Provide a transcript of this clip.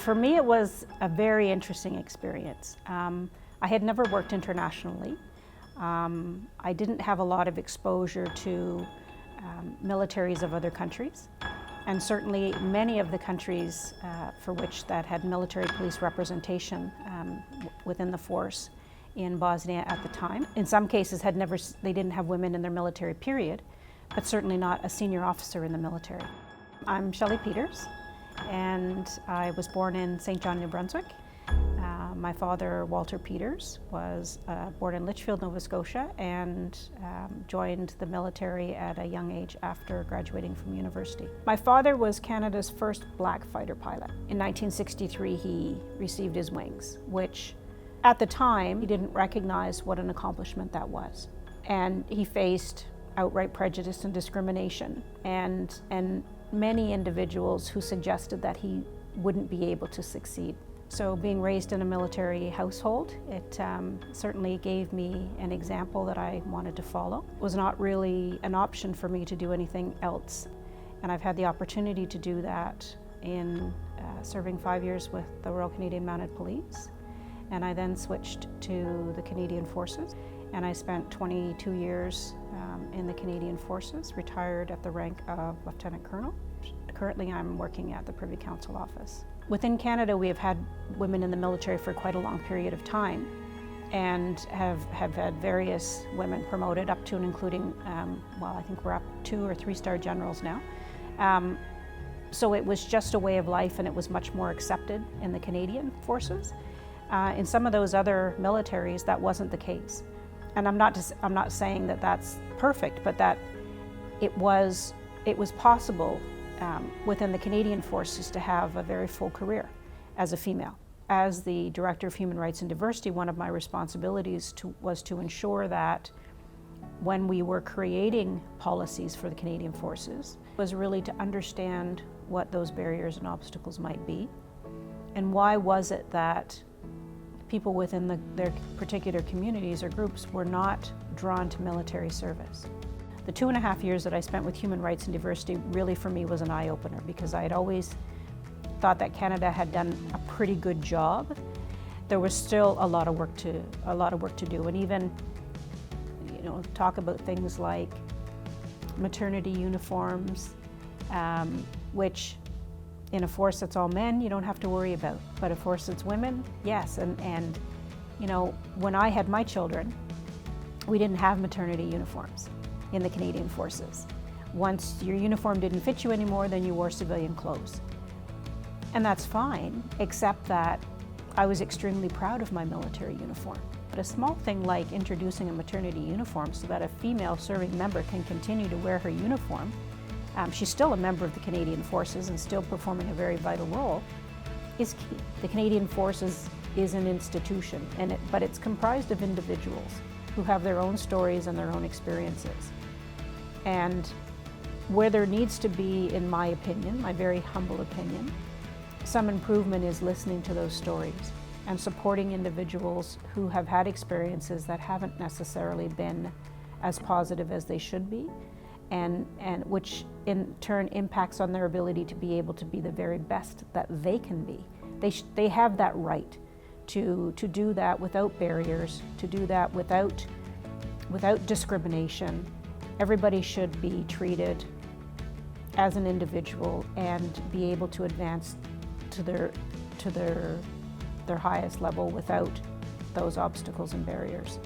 For me, it was a very interesting experience. I had never worked internationally. I didn't have a lot of exposure to militaries of other countries. And certainly many of the countries for which that had military police representation within the force in Bosnia at the time, in some cases they didn't have women in their military period, but certainly not a senior officer in the military. I'm Shelley Peters, and I was born in St. John, New Brunswick. My father, Walter Peters, was born in Litchfield, Nova Scotia, and joined the military at a young age after graduating from university. My father was Canada's first black fighter pilot. In 1963, he received his wings, which at the time, he didn't recognize what an accomplishment that was. And he faced outright prejudice and discrimination, and many individuals who suggested that he wouldn't be able to succeed. So being raised in a military household, it certainly gave me an example that I wanted to follow. It was not really an option for me to do anything else. And I've had the opportunity to do that in serving 5 years with the Royal Canadian Mounted Police. And I then switched to the Canadian Forces. And I spent 22 years in the Canadian Forces, retired at the rank of Lieutenant Colonel. Currently, I'm working at the Privy Council office. Within Canada, we have had women in the military for quite a long period of time, and have had various women promoted up to and including, well, I think we're up 2 or 3-star generals now. So it was just a way of life, and it was much more accepted in the Canadian Forces. In some of those other militaries, that wasn't the case. And I'm not saying that that's perfect, but that it was possible within the Canadian Forces to have a very full career as a female. As the Director of Human Rights and Diversity, one of my responsibilities was to ensure that when we were creating policies for the Canadian Forces, was really to understand what those barriers and obstacles might be, and why was it that people within their particular communities or groups were not drawn to military service. The 2.5 years that I spent with Human Rights and Diversity really for me was an eye-opener, because I had always thought that Canada had done a pretty good job. There was still a lot of work to do, and even talk about things like maternity uniforms, which in a force that's all men, you don't have to worry about. But a force that's women, yes. And when I had my children, we didn't have maternity uniforms in the Canadian Forces. Once your uniform didn't fit you anymore, then you wore civilian clothes. And that's fine, except that I was extremely proud of my military uniform. But a small thing like introducing a maternity uniform so that a female serving member can continue to wear her uniform, she's still a member of the Canadian Forces and still performing a very vital role, is key. The Canadian Forces is an institution, but it's comprised of individuals who have their own stories and their own experiences. And where there needs to be, in my opinion, my very humble opinion, some improvement is listening to those stories and supporting individuals who have had experiences that haven't necessarily been as positive as they should be, and which in turn impacts on their ability to be able to be the very best that they can be. They have that right to do that without barriers, to do that without discrimination. Everybody should be treated as an individual and be able to advance to their highest level without those obstacles and barriers.